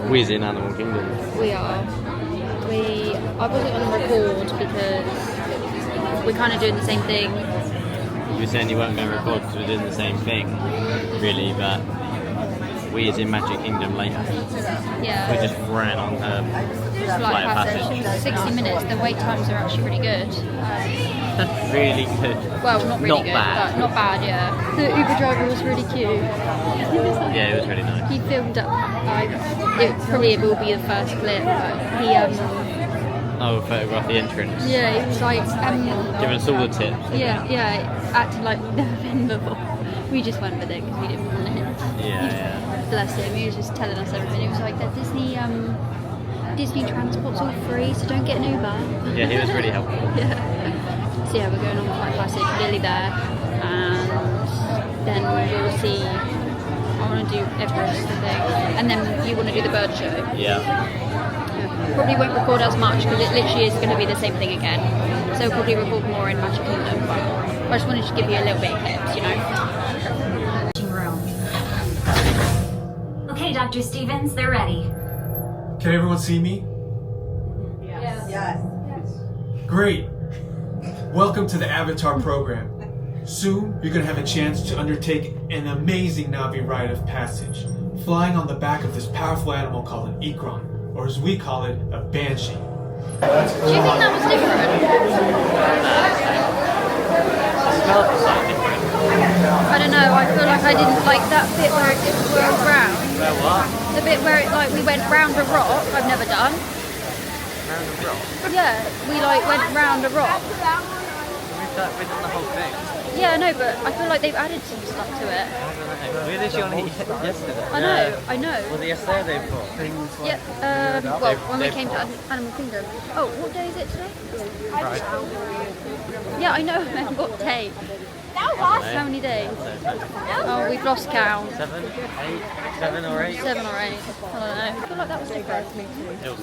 We's in Animal Kingdom. We are. I wasn't going to record because we're kind of doing the same thing. You were saying you weren't going to record because we're doing the same thing, really, but we is in Magic Kingdom later. Yeah. We just ran on her Flight Passage. 60 minutes. The wait times are actually really good. Really good. Well, not really Not good, bad. but not bad, yeah. The Uber driver was really cute. Yeah, it was really nice. He filmed it, it probably will be the first clip, but he, Oh, photograph the entrance. yeah, he was like, Giving us all the tips. yeah, acting like we've never been before. We just went with it because we didn't want it. Yeah. Bless him, he was just telling us everything. He was like, that Disney transport's all free, so don't get an Uber. Yeah, he was really helpful. Yeah. So yeah, we're going on Flight Passage, nearly there, and then we'll see. I want to do Everest, I think, and then you want to do the bird show. Yeah. Probably won't record as much because it literally is going to be the same thing again. So we'll probably record more in Magic Kingdom. But I just wanted to give you a little bit of clips, you know. Okay, Dr. Stevens, they're ready. Can everyone see me? Yes. Great. Welcome to the Avatar program. Soon, you're going to have a chance to undertake an amazing Navi rite of passage, flying on the back of this powerful animal called an Ikron, or as we call it, a banshee. Do you think that was different? I don't know, I feel like I didn't like that bit where it whirled round. Where what? The bit where it we went round a rock, I've never done. Round the rock. Yeah, we went round a rock. We've done the whole thing. Yeah, I know, but I feel like they've added some stuff to it. I don't know. We were literally on it yesterday. I know. Was it yesterday or the day before? Yeah, well, when we came to Animal Kingdom. Oh, what day is it today? Right. Yeah, I know, what day? How many days? Oh, we've lost count. 7, 8, 7 or 8? 7 or 8. I don't know. I feel like that was different. It was.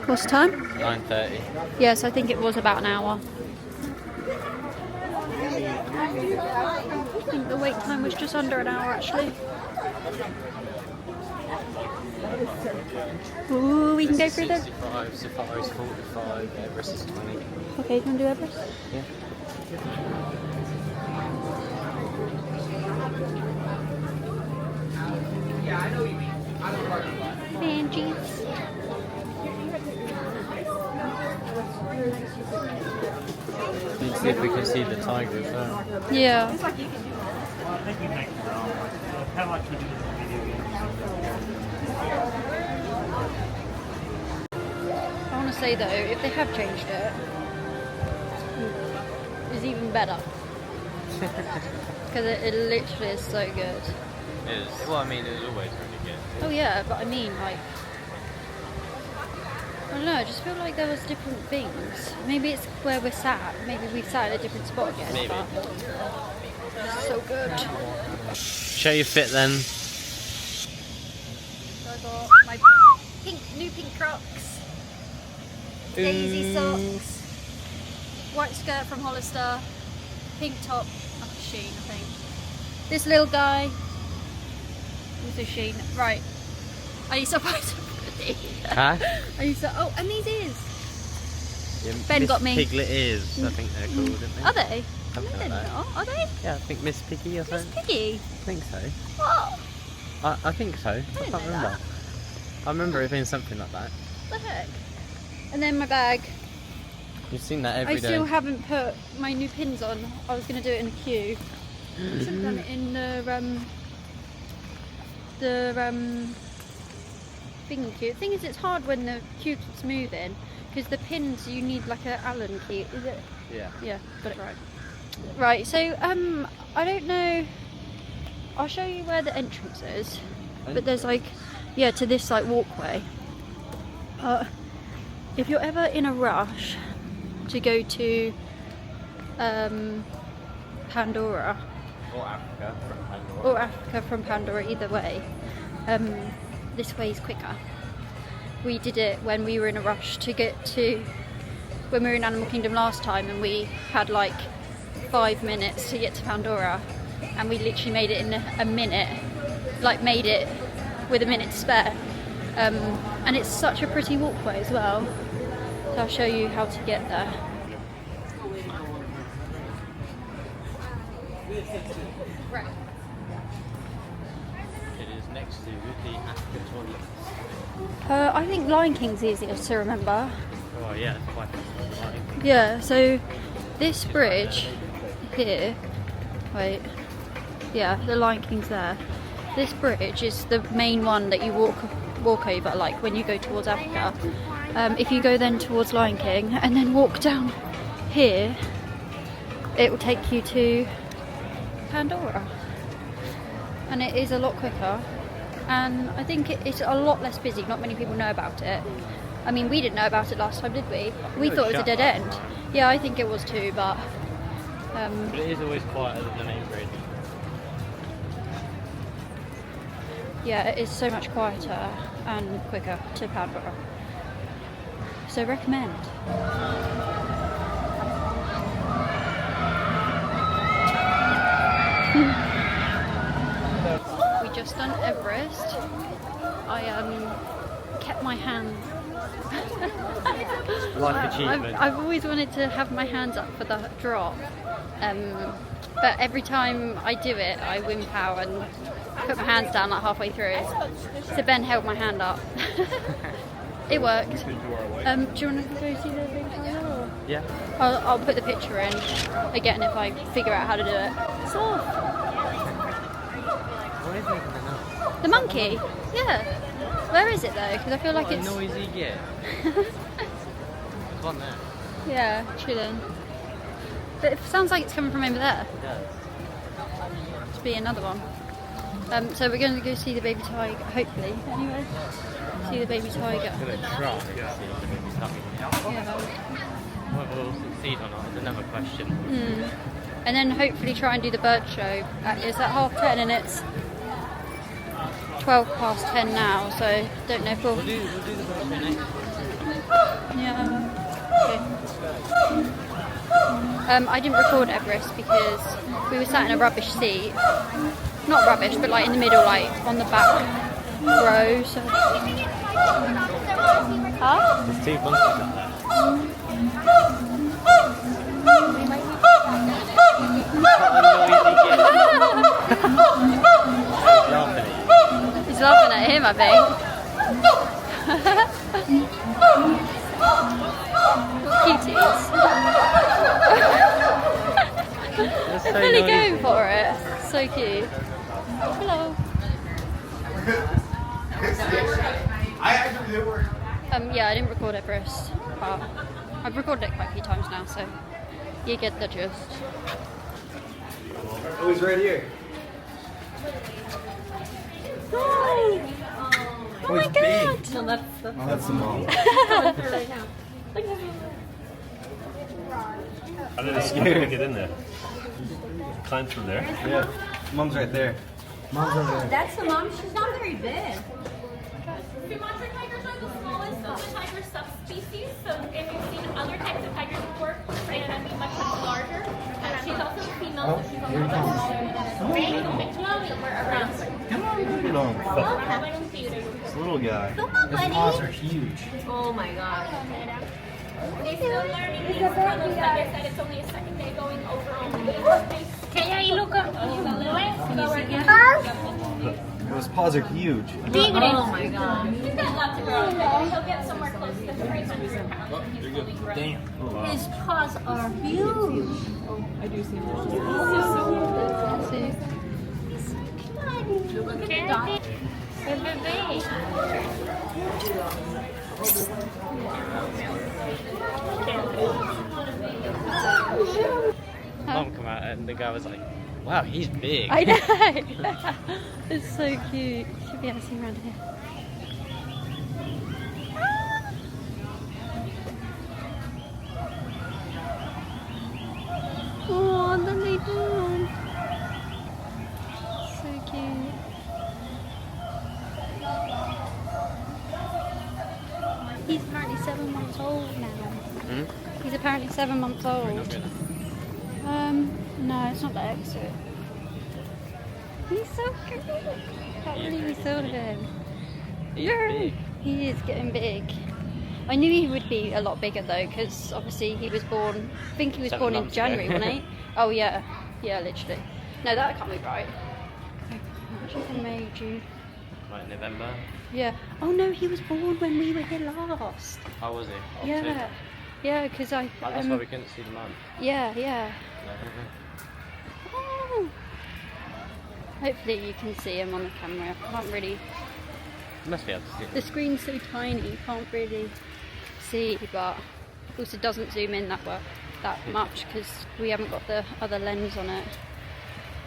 What's the time? 9:30. Yes, I think it was about an hour. I think the wait time was just under an hour actually. Ooh, we can go through this. 65, Safari's 45, Everest is 20. Okay, you can do Everest? Yeah. Banshees. Let's see if we can see the tiger as well. Yeah. I want to say though, if they have changed it, it's even better. Because it literally is so good. It is. Well, I mean, it was always really good. Oh yeah, but I mean like, I don't know, I just feel like there was different things. Maybe it's where we're sat. Maybe we've sat at a different spot again. Maybe. But it's so good. Show your fit then. So I got my new pink Crocs, daisy socks, white skirt from Hollister, pink top, Shein I think. This little guy, also Shein. Right, I need to buy some hoodie. Huh? I need to, oh, and these ears. Yeah, Ben Miss got me. Piglet ears, I think they're called, aren't they? Are they? Something No, like they're that. not. Are they? Yeah, I think Miss Piggy or Miss something. Piggy. I think so. What? I think so. I didn't can't know remember. that. I remember it being something like that. What the heck? And then my bag. You've seen that every I day. still haven't put my new pins on. I was going to do it in a queue. I should have done it in the thing queue. The thing is, it's hard when the queue keeps moving because the pins you need like an Allen key. Is it? Yeah. Yeah, got it right. Right. So I don't know. I'll show you where the entrance is. But there's like, yeah, to this like walkway. If you're ever in a rush to go to Pandora Or Africa from from Pandora. Pandora, either way, this way is quicker. We did it when we were in a rush to get to when we were in Animal Kingdom last time and we had like 5 minutes to get to Pandora, and we literally made it in a minute, like made it with a minute to spare. And it's such a pretty walkway as well, so I'll show you how to get there. Right. It is next to the Africa toilets. I think Lion King's easiest to remember. Oh yeah, it's quite like. Yeah, so this bridge here, wait, yeah, the Lion King's there. This bridge is the main one that you walk over, like when you go towards Africa. If you go then towards Lion King and then walk down here, it will take you to Pandora, and it is a lot quicker, and I think it's a lot less busy. Not many people know about it. I mean, we didn't know about it last time, did we? We thought it was a dead end. Yeah, I think it was too, but But it is always quieter than the main bridge. yeah, it is so much quieter and quicker to Pandora. So recommend. We just done Everest. I kept my hand. Life achievement. I've always wanted to have my hands up for the drop, but every time I do it, I wimp out and put my hands down like halfway through. So Ben held my hand up. It worked. Do you want to go see the big tiger? Yeah. I'll put the picture in again if I figure out how to do it. So, What is making the noise? the monkey? Yeah. Where is it though? Because I feel like What a it's... noisy git. There's one there. Yeah, chilling. But it sounds like it's coming from over there. It does. To be another one. So we're going to go see the baby tiger, hopefully, anyway. See the baby tiger. Gonna try to see if we can Yeah. Whether we'll succeed or not is another question. And then hopefully try and do the bird show. It's at 10:30 and it's 10:12 now, so don't know if we'll... We'll do the bird show next. Yeah. Okay. I didn't record Everest because we were sat in a rubbish seat. Not rubbish, but like in the middle, like on the back row. So. Huh? There's 2 monkeys up there. He's laughing at him, I think. What cuties. So Really noisy. going for it. So cute. Hello. Yeah, I didn't record Everest, but I've recorded it quite a few times now, so you get the gist. Oh, he's right here. Oh my god! No, that's Oh, that's the mom. right now. How did it get in there? Climb through there? Yeah. Mom's right there. Mom's right there. That's the mom. She's not very big. Sumatra tigers are the smallest of the tiger subspecies. So if you've seen other types of tigers before, they're going to be much larger. And she's also a female, so she's a little bit smaller than somewhere around. Come on, look at him. This little guy. His paws are huge. Oh my god. They're still learning these struggles. Like I said, it's only a second day going over only. Can you look up? His paws are huge. Oh my god. He's got lots of growth. He'll get somewhere close to 300 pounds when he's fully grown. Damn. Oh, wow. His paws are huge. Look at the dot. Mom come out and the guy was like, wow, he's big. I know! It's so cute. You should be able to see around here. Oh, the little one. So cute. He's apparently 7 months old now. Hmm? He's He's apparently 7 months old. No, it's not that exit. He's so cute. I can't believe we saw him. He's big. He is getting big. I knew he would be a lot bigger though, because obviously he was born, I think he was 7 born in months January, ago. wasn't he? Oh yeah, yeah, literally. No, that can't be right. March, April, May, June. Like November. Yeah. Oh no, he was born when we were here last. How was he? Yeah. Yeah, because I. Oh, that's why we couldn't see the mum. Yeah, yeah. Oh. Hopefully you can see him on the camera. I can't really. You must be able to see. The screen's so tiny, you can't really see, but also doesn't zoom in that much because we haven't got the other lens on it.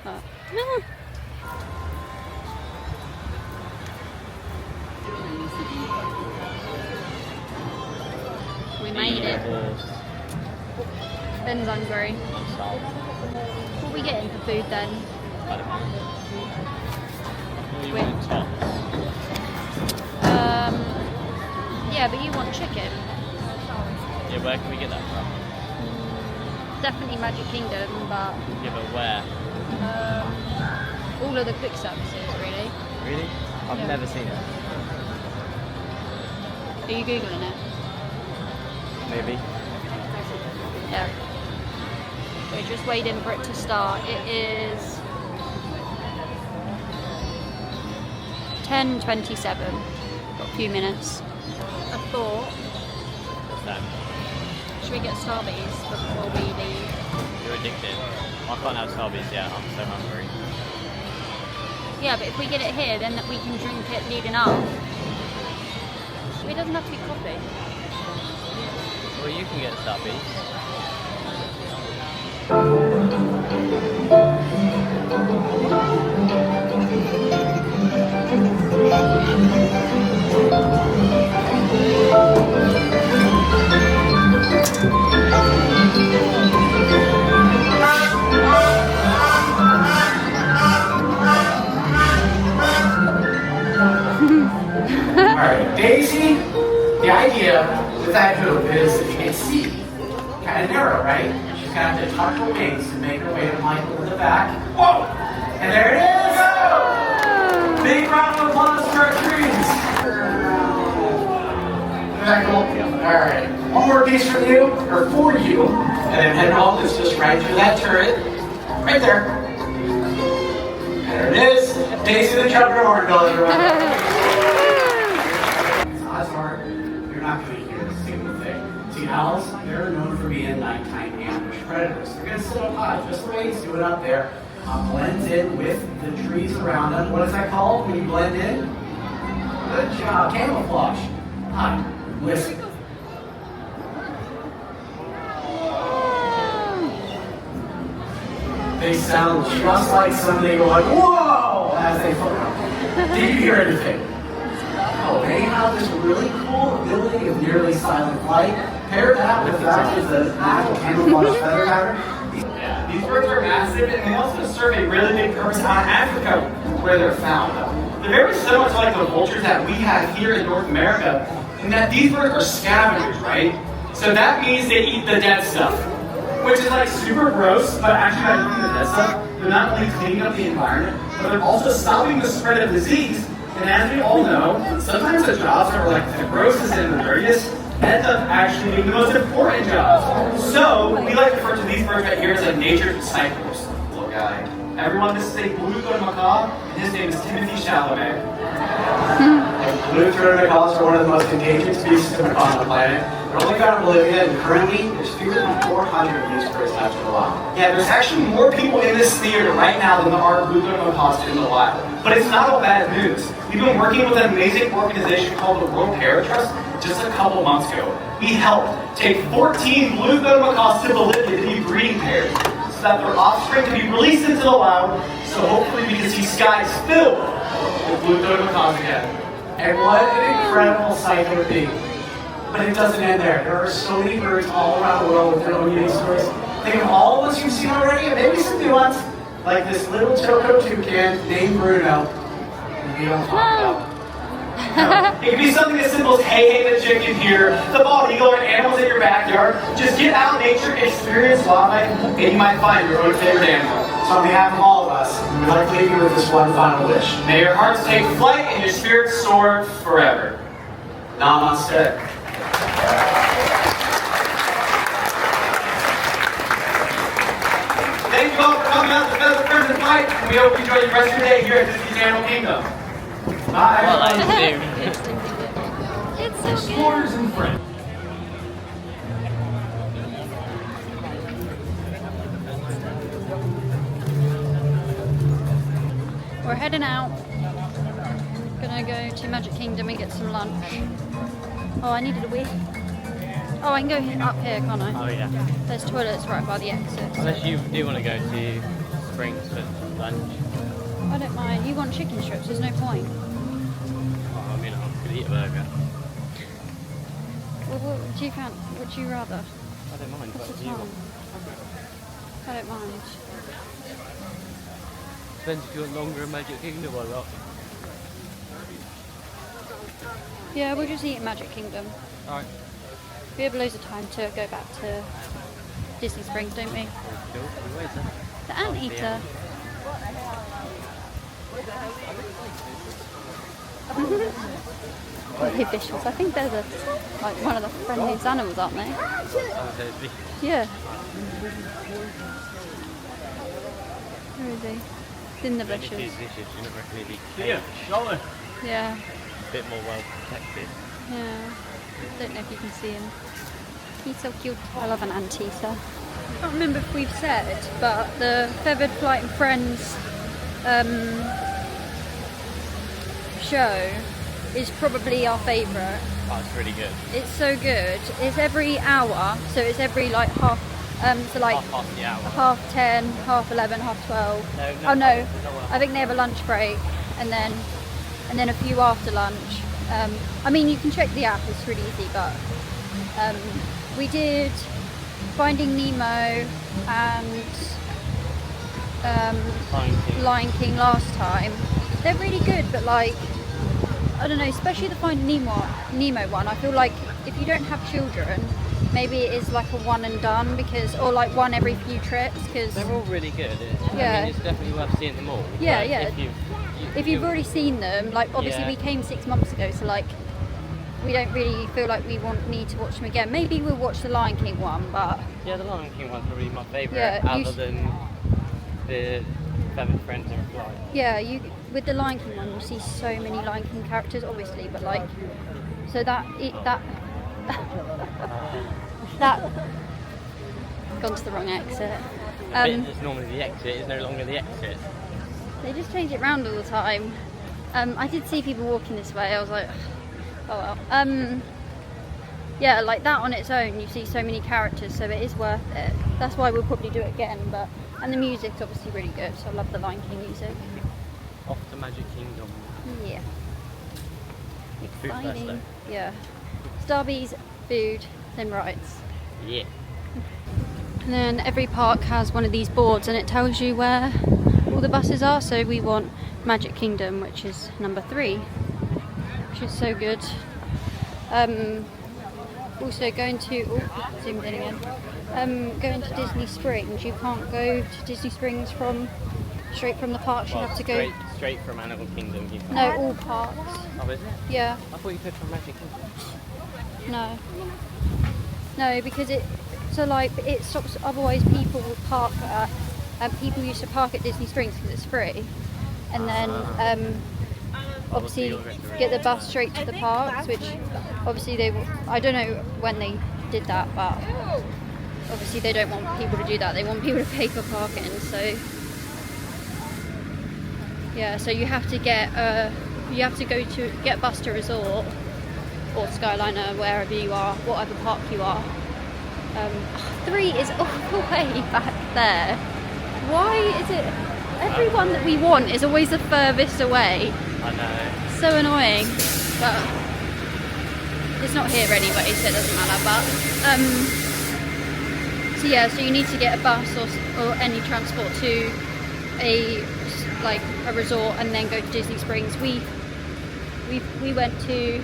But, we made it. Ben's hungry. What are we getting for food then? I don't know. What you Wait. want tops? Yeah, but you want chicken. Yeah, where can we get that from? Definitely Magic Kingdom, but Yeah, but where? all of the quick services, really. Really? I've Yeah. never seen it. Are you Googling it? Maybe. Yeah. We're just waiting for it to start. It is 10:27. Got a few minutes. I thought, What's that? should we get Starbies before we leave? You're addicted. I can't have Starbies yet. I'm so hungry. Yeah, but if we get it here, then we can drink it leading up. It doesn't have to be coffee. Well, you can get Starbies. Alright, Daisy, the idea with that hoop is, as you can see, kind of narrow, right? She's gonna have to tuck her wings to make her way to Michael in the back. Whoa! And there it is! Big round of applause for our trees! Michael, alright. One more piece from you, or for you, and then head home is just right through that turret. Right there. There it is. Daisy the Trucker Hornbill, everyone. Ozark, you're not going to hear a single thing. See, owls, they're known for being nighttime ambush predators. They're going to sit up high, just the way he's doing up there. Blends in with the trees around them. What is that called when you blend in? Good job, camouflage. Hi, listen. They sound just like somebody going, whoa, as they fly. Did you hear anything? Oh, they have this really cool ability of nearly silent flight. Pair that with the fact that the actual camouflage feather pattern. Yeah, these birds are massive and they also serve a really big purpose out in Africa where they're found. They're very similar to like the vultures that we have here in North America in that these birds are scavengers, right? So that means they eat the dead stuff. Which is like super gross, but actually by eating the dead stuff, they're not only cleaning up the environment, but they're also stopping the spread of disease. And as we all know, sometimes the jobs are like the grossest and the dirtiest end up actually being the most important jobs. So we like to refer to these birds right here as like nature's disciples. Little guy. Everyone, this is a blue-throated macaw, and his name is Timothy Chalamet. Blue-throated macaws are one of the most endangered species of macaw on the planet. They're only found in Bolivia, and currently there's fewer than 400 of these birds left in the wild. Yeah, there's actually more people in this theater right now than there are blue-throated macaws in the wild. But it's not all bad news. We've been working with an amazing organization called the World Parrot Trust just a couple months ago. We helped take 14 blue-throated macaws to Bolivia to be breeding paired, so that their offspring can be released into the wild, so hopefully we can see skies filled with blue-throated macaws again. And what an incredible sight it would be. But it doesn't end there. There are so many birds all around the world with their own unique stories. Think of all the ones you've seen already, and maybe some new ones, like this little choco toucan named Bruno. We don't talk about. It could be something as simple as hey the chicken here, the bald eagle, and animals in your backyard. Just get out in nature, experience wildlife, and you might find your own favorite animal. So on behalf of all of us, we'd like to leave you with this one final wish. May your hearts take flight and your spirits soar forever. Namaste. Thank you all for coming out to Feather Friends and Flight, and we hope you enjoy the rest of your day here at Disney's Animal Kingdom. Bye. Well, I do. It's so Explorers and friends. good. We're heading out. Gonna go to Magic Kingdom and get some lunch. Oh, I needed a wee. Oh, I can go up here, can't I? Oh yeah. There's toilets right by the exit. Unless you do want to go to Springs for lunch. I don't mind. You want chicken strips? There's no point. Oh, I mean, I could eat a burger. Well, what do you Would you rather? I don't mind. What's But the do you time? I don't mind. depends if you want longer in Magic Kingdom or not. Yeah, we'll just eat at Magic Kingdom. Alright. We have loads of time to go back to Disney Springs, don't we? Cool. Where's that? The anteater. They're vicious. I think they're like one of the friendliest animals, aren't they? Oh, there's the Yeah. Where is he? He's in the He's bushes. vicious. You don't reckon he'd be Yeah, surely. Yeah. a bit more well protected. Yeah. Don't know if you can see him. He's so cute. I love an anteater. I can't remember if we've said, but the Feathered Flight and Friends show is probably our favourite. Oh, it's really good. It's so good. It's every hour, so it's every like half. So like Half past the hour. 10:30, 11:30, 12:30. No, Oh no, no. I think they have a lunch break, and then a few after lunch. I mean, you can check the app; it's really easy. But we did Finding Nemo and Lion King last time. They're really good, but like I don't know, especially the Finding Nemo one. I feel like if you don't have children, maybe it is like a one and done or like one every few trips because They're all really good. I Yeah. mean, it's definitely worth seeing them all. Yeah, Like, yeah. If you've already seen them, like obviously Yeah. we came 6 months ago, so like we don't really feel like we need to watch them again. Maybe we'll watch the Lion King one, but Yeah, the Lion King one's probably my favourite, Yeah, you other than the Feathered Friends and Flight. yeah, with the Lion King one, you see so many Lion King characters, obviously, but like so that gone to the wrong exit. The bit that's normally the exit is no longer the exit. They just change it round all the time. I did see people walking this way. I was like, oh well. Yeah, like that on its own, you see so many characters, so it is worth it. That's why we'll probably do it again. And the music's obviously really good. So I love the Lion King music. Off to Magic Kingdom. Yeah. Food first, Exciting. though. Yeah. Starbies, food, then rides. Yeah. And then every park has one of these boards and it tells you where all the buses are. So we want Magic Kingdom, which is number 3, which is so good. Also going to, zoomed in again. Going to Disney Springs, you can't go to Disney Springs straight from the parks. You Well, have to go. straight from Animal Kingdom. You can't. No, all parks. Oh, is it? Yeah. I thought you could from Magic Kingdom. No, because it stops. Otherwise, people would park at. People used to park at Disney Springs because it's free, and then obviously get the bus straight to the parks. Which obviously I don't know when they did that, but obviously they don't want people to do that. They want people to pay for parking. So yeah, so you have to get get a bus to Resort or Skyliner, wherever you are, whatever park you are. 3 is all the way back there. Why is it everyone that we want is always the furthest away? I know. So annoying, but it's not here anyway, so it doesn't matter. But so yeah, so you need to get a bus or any transport to a resort and then go to Disney Springs. we went to,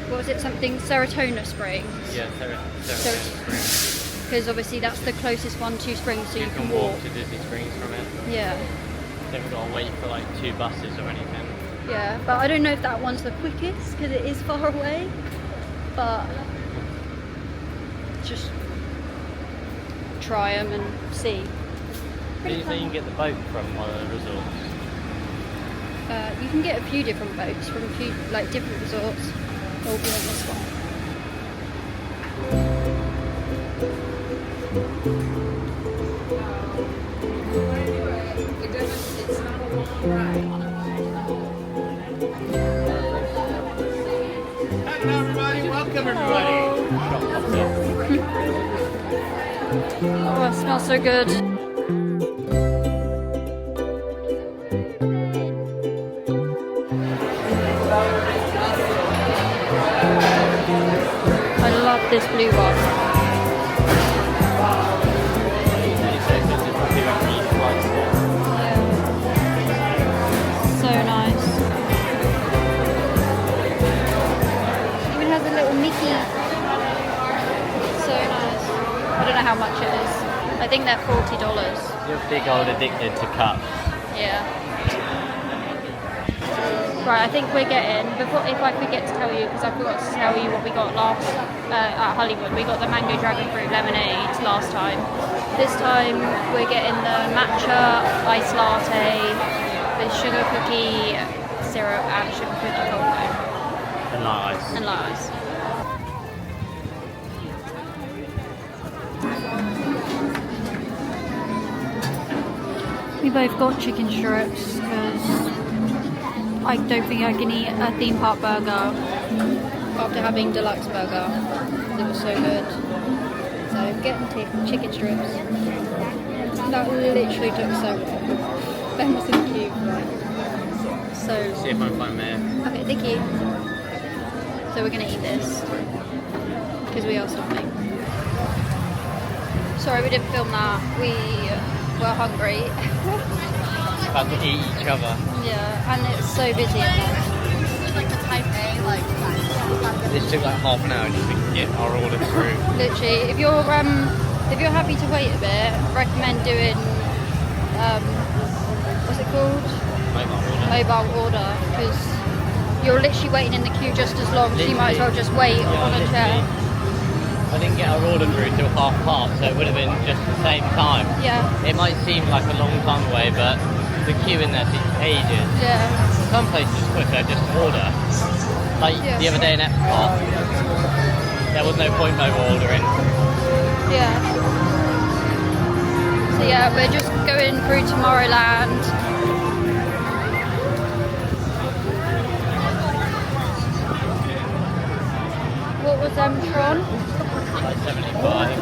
what was it, something Serotonin Springs? Yeah, Serotonin Because obviously that's the closest one to Springs, so You you can walk to Disney Springs from it. Yeah, Then we've got to wait for like 2 buses or anything. yeah, but I don't know if that one's the quickest because it is far away. But just try them and see. Do you think you can get the boat from one of the resorts? You can get a few different boats from a few like different resorts. They'll be on this one. Hello, everybody. Welcome, everybody. Oh, it smells so good. I love this blue one. Yeah. So nice. Even has a little Mickey. So nice. I don't know how much it is. I think they're $40. You're big old addicted to cups. Yeah. Right, I think we're getting, before, if I forget to tell you, because I forgot to tell you what we got last at Hollywood, we got the mango dragon fruit lemonade last time. This time we're getting the matcha iced latte with sugar cookie syrup and sugar cookie cocoa. And light ice. And light ice. We both got chicken strips because I don't think I can eat a theme park burger after having Deluxe Burger. It was so good. So getting chicken strips. That literally took so long. Ben was in queue for like so. See if I can find mayo. Okay, thank you. So we're gonna eat this because we are starving. Sorry, we didn't film that. We were hungry. About to eat each other. Yeah, and it's so busy in there. Like the type A, like This took like half an hour just to get our order through. Literally, if you're happy to wait a bit, recommend doing what's it called? Mobile order, because you're literally waiting in the queue just as long, so you might as well just wait on a chair. I didn't get our order through till past, so it would have been just the same time. Yeah. It might seem like a long time away, but the queue in there takes ages. Yeah. Some places quicker, just order. Like the other day in Epcot, there was no point mobile ordering. Yeah. So yeah, we're just going through Tomorrowland. What was Tron? Like 75.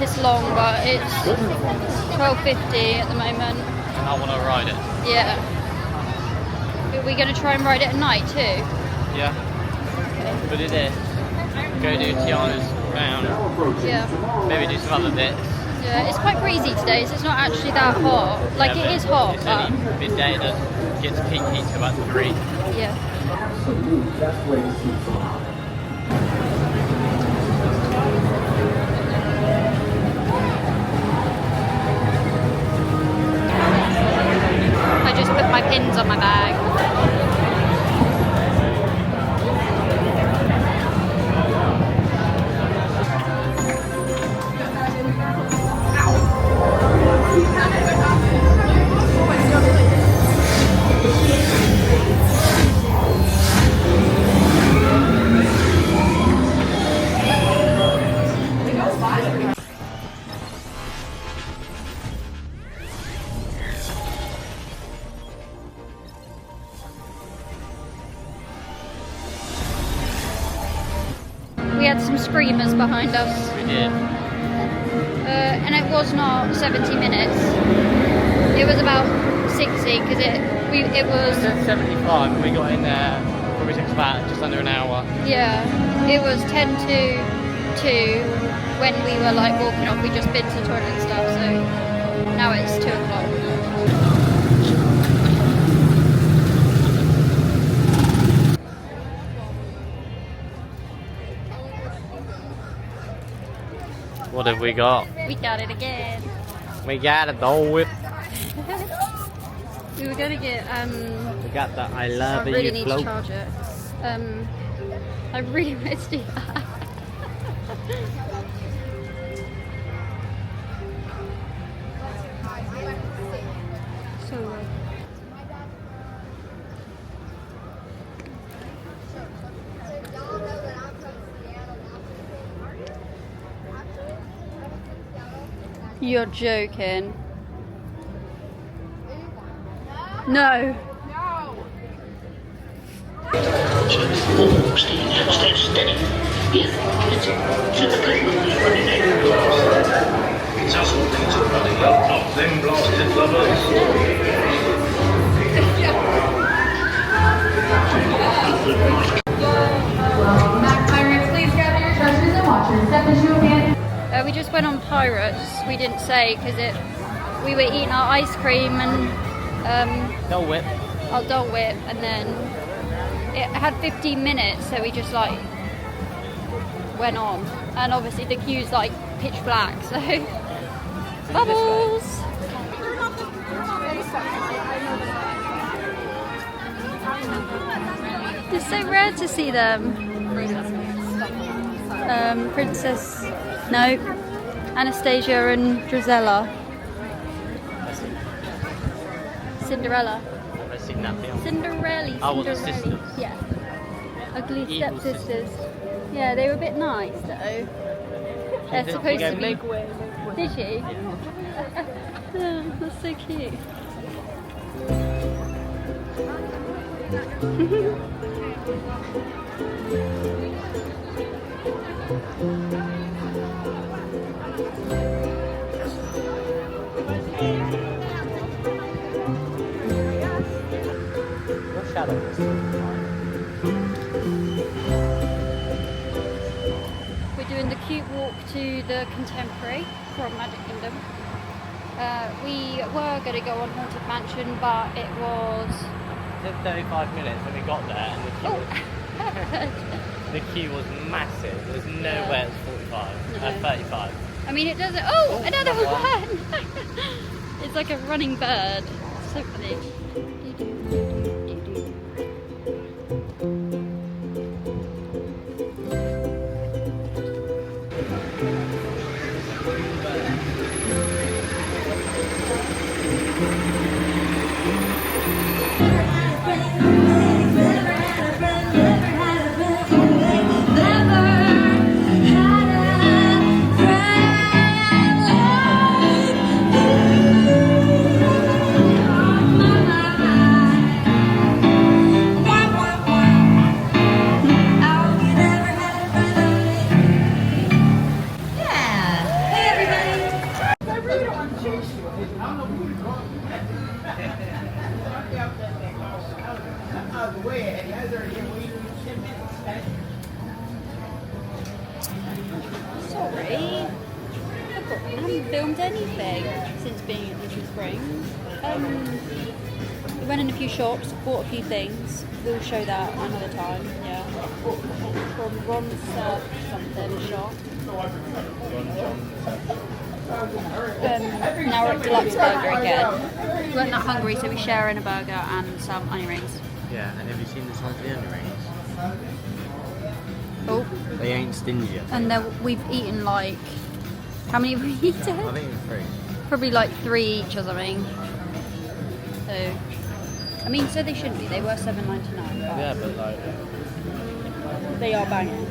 It's long, but it's $12.50 at the moment. And I want to ride it. Yeah. Are we going to try and ride it at night too? Yeah. But it is. Go do Tiana's round. Yeah. Maybe do some other bits. Yeah, it's quite breezy today, so it's not actually that hot. Like, Yeah, it is hot, It's but only midday that gets peak heat to about 3. yeah. I just put my pins on my bag. We had some screamers behind us. We did. And it was not 70 minutes. It was about 60 because it was. It said 75 and we got in there, probably took about just under an hour. Yeah, it was 10 to 2 when we were like walking off. We just been to the toilet and stuff, so now it's 2 o'clock. What have we got? We got it again. We got a Dole Whip. We were gonna get We got the I love I really you need float. to charge it. I really wanted to do that. So You're joking. No. We just went on Pirates. We didn't say because we were eating our ice cream and Dole Whip. our Dole Whip, and then it had 15 minutes, so we just like went on. And obviously the queue's like pitch black, so bubbles. It's so rare to see them. Princess, no, Anastasia and Drizella. Cinderella. I've seen that film. Cinderella. Oh, well, the Cinderella. sisters. Yeah. Ugly Evil stepsisters. Yeah, they were a bit nice though. They're supposed to be. Did she? Oh, that's so cute. What shadow? We're doing the cute walk to the Contemporary from Magic Kingdom. We were going to go on Haunted Mansion, but it was... It took 35 minutes when we got there, and the queue was massive. There was no way it was 45. 35. I mean, it does it. Oh, another one! It's like a running bird. So funny. Sorry. I haven't filmed anything since being at Disney Springs. We went in a few shops, bought a few things. We'll show that another time, yeah. From Ron's something shop. Now we're at Deluxe Burger again. We weren't that hungry, so we share in a burger and some onion rings. Yeah, and have you seen the size of the onion rings? Oh. They ain't stingy. And then we've eaten like, how many have we eaten? I think it's 3. Probably like 3 each or something. So, I mean, so they shouldn't be. They were $7.99. Yeah, but like, They are banging.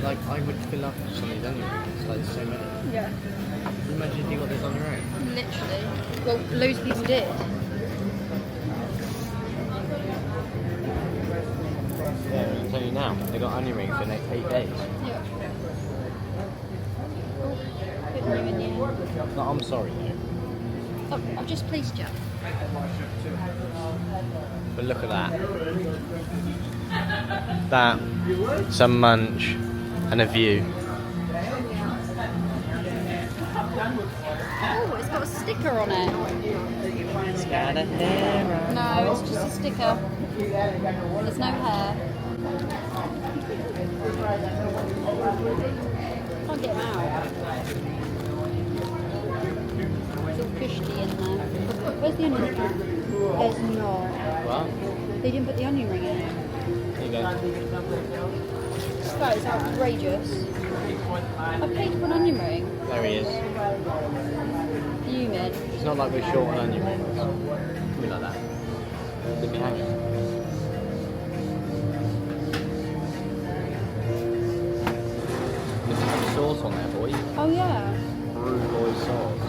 like I would fill up some of these onion rings. Like there's so many. Yeah. Can you imagine if you got this on your own? Literally. Well, loads of people did. Yeah, I'm telling you now, they got onion rings for the next 8 days. Yeah. Oh, putting you in the end. No, I'm sorry though. Oh, I've just placed you. But look at that. That, some munch, and a view. Oh, it's got a sticker on it. It's got a hair on. No, it's just a sticker. There's no hair. Can't get them out. It's all cushy in there. Where's the onion ring at? There's not. Well, They didn't put the onion ring in. there you go. That is outrageous. I paid for an onion ring. There he is. Fuming. It's not like we're short on onion rings. Be like that. Leave me hanging. There's some sauce on there, boy. Oh yeah. Brew boy sauce.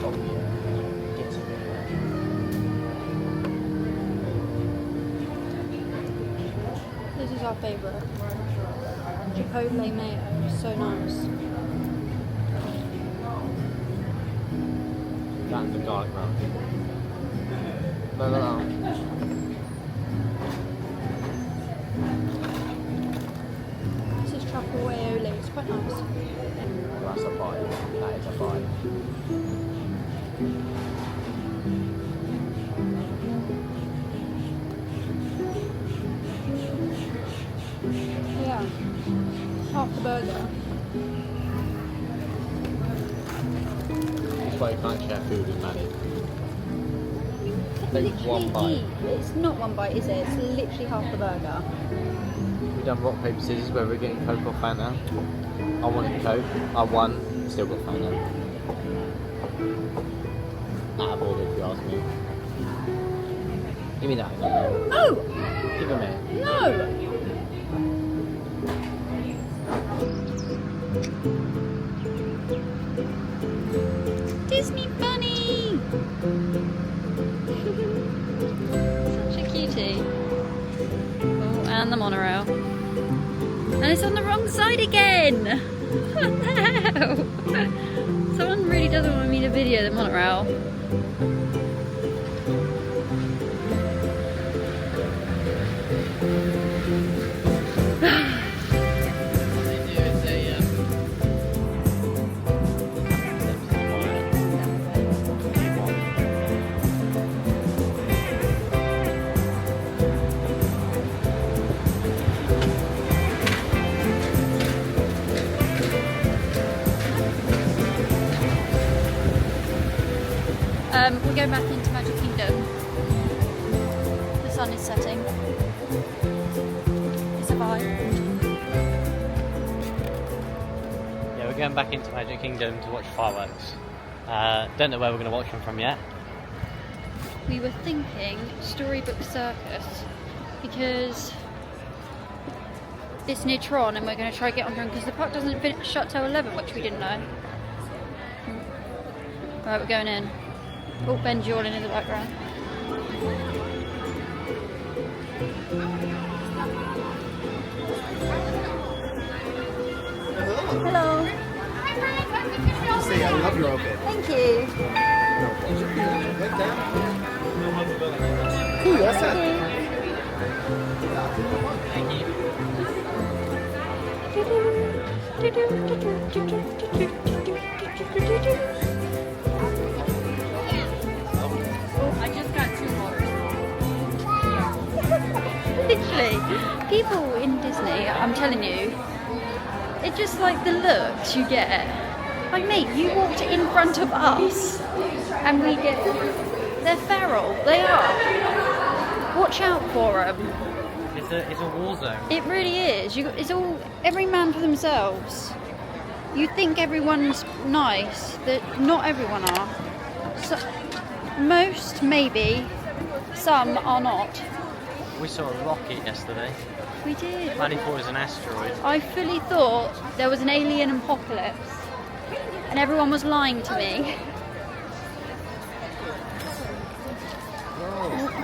Oh yeah. Get some. This is our favourite. Chipotle mayo. So nice. That's the garlic round. No. This is truffle aioli. It's quite nice. That's a bite. That is a bite. Yeah. Half the burger. That's why you can't share food with Maddie. Take one bite. It's not one bite, is it? It's literally half the burger. We've done rock, paper, scissors where we're getting Coke or Fanta. I wanted Coke. I won. Still got Fanta. Out of order, if you ask me. Give me that. Oh! Give him it. No! Disney bunny! Such a cutie. Oh, and the monorail. And it's on the wrong side again! What the hell? Someone really doesn't want me to video the monorail. We're going back into Magic Kingdom. The sun is setting. It's a vibe. Yeah, we're going back into Magic Kingdom to watch fireworks. Don't know where we're going to watch them from yet. We were thinking Storybook Circus because it's near Tron and we're going to try to get on Tron because the park doesn't shut till 11, which we didn't know. Right, we're going in. Oh, Ben's yawning in the background. Hello. Say I love your outfit. Thank you. Cool, that's it. I just got 2 waters. Literally, people in Disney, I'm telling you, it's just like the looks you get. Like mate, you walked in front of us and we get, they're feral, they are. Watch out for them. It's a war zone. It really is. It's all, every man for themselves. You think everyone's nice, that not everyone are. So, most, maybe, some are not. We saw a rocket yesterday. We did. Maddie thought it was an asteroid. I fully thought there was an alien apocalypse and everyone was lying to me.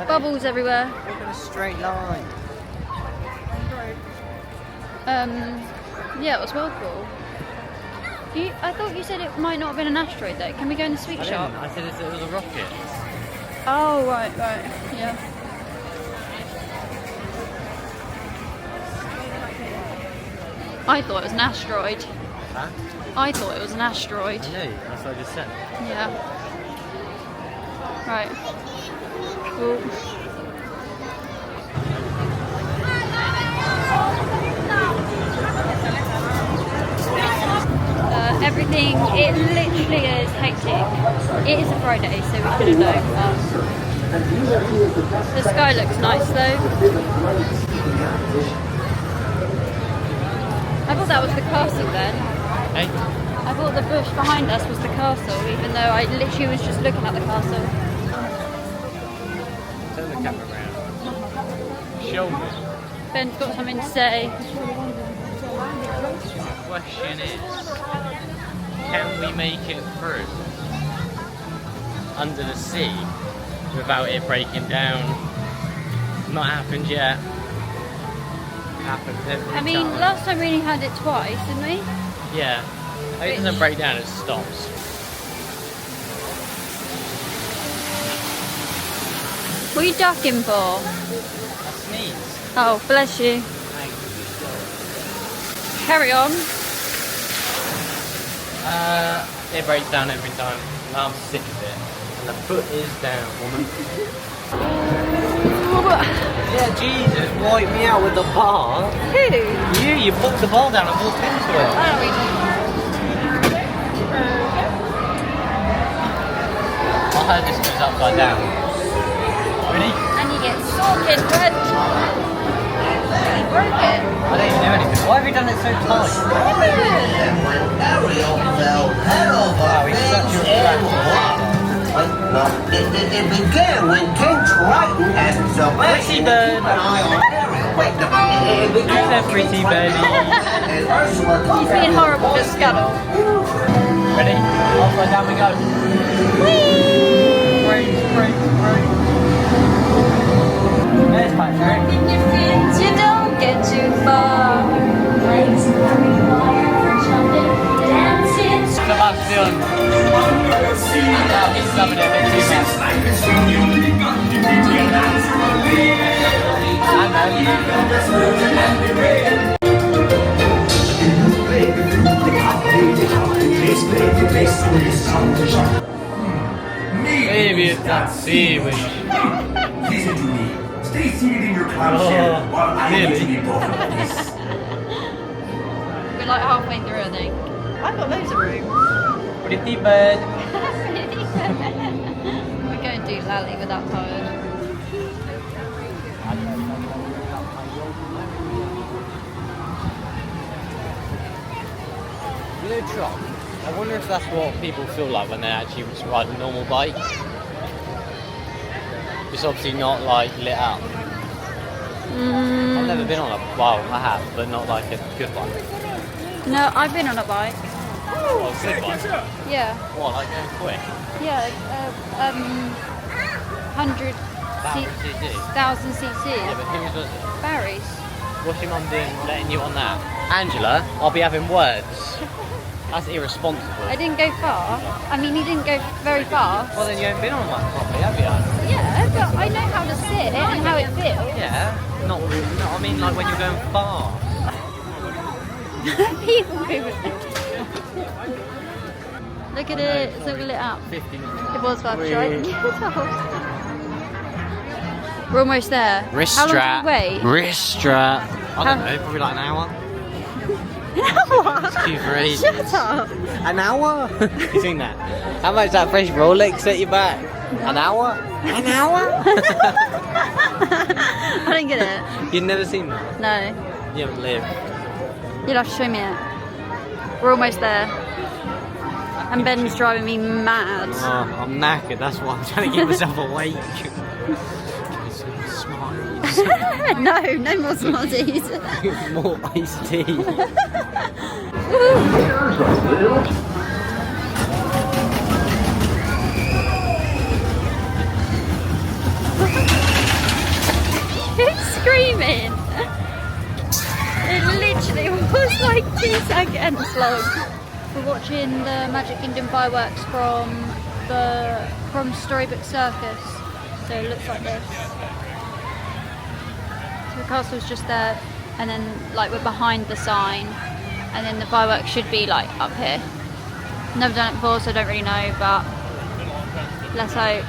Bubbles everywhere. Walk in a straight line. Yeah, it was well cool. I thought you said it might not have been an asteroid though. Can we go in the sweet I shop? didn't. I said it was a rocket. Oh, right, yeah. I thought it was an asteroid. Huh? I thought it was an asteroid. I know, that's what I just said. Yeah. Right. Cool. everything. It literally is hectic. It is a Friday, so we should have known. The sky looks nice though. I thought that was the castle then. Hey? I thought the bush behind us was the castle, even though I literally was just looking at the castle. Turn the camera around. Show me. Ben's got something to say. The question is, can we make it through under the sea without it breaking down? Not happened yet. Happens every I mean, time. last time we only had it twice, didn't we? Yeah. If it doesn't break down, it stops. What are you ducking for? I sneeze. Oh, bless you. Carry on. It breaks down every time. And I'm sick of it. And the foot is down, woman. Yeah, Jesus, wipe me out with the bar. Who? You pulled the ball down and walked into it. I heard this goes upside down. Ready? And you get soaking wet. You broke it. I didn't do anything. Why have you done it so tight? Wow, he's such a rat. Well, it began when King Triton and Pretty bird. He's a pretty birdie. He's being horrible to Scuttle. Ready? Upside down we go. Break. There's Patrick. You don't get too far. Sebastian. He's loving it a bit too much. Maybe it's that seaweed. Listen to me. Stay seated in your cloud chair while I really? get to be both of these. We're like halfway through, I think. I've got loads of room. Pretty bird. We're going to do Lally without tired. You know, Trot, I wonder if that's what people feel like when they actually just ride a normal bike. It's obviously not like lit up. I've never been on a bike, I have, but not like a good one. No, I've been on a bike. Oh, a good one? Yeah. What, like going quick? Yeah, 100 1,000 cc? cc. Yeah, but whose was it? Barry's. What's your mum doing letting you on that? Angela, I'll be having words. That's irresponsible. I didn't go far. I mean, he didn't go very fast. Well, then you haven't been on one properly, have you? Yeah, but I know how to sit and how it feels. Yeah, not really. No, I mean, like when you're going fast. People moving. Look at it, it's all lit up. 50 minutes. It was fast, right? We're almost there. Wrist How strap. long did we wait? Wrist strap. I How- don't know, probably like an hour. What? Queue for ages. Shut up. An hour? You seen that? How much that fresh Rolex at your back? An hour? An hour? I don't get it. You've never seen that? No. You haven't lived. You'll have to show me it. We're almost there. And Ben's driving me mad. Oh, I'm knackered, that's why I'm trying to keep myself awake. Smarties. No more smarties. More iced tea. Who's screaming? It literally was like 2 seconds long. We're watching the Magic Kingdom fireworks from Storybook Circus. So it looks like this. So the castle's just there, and then like we're behind the sign, and then the fireworks should be like up here. Never done it before, so I don't really know, but let's hope.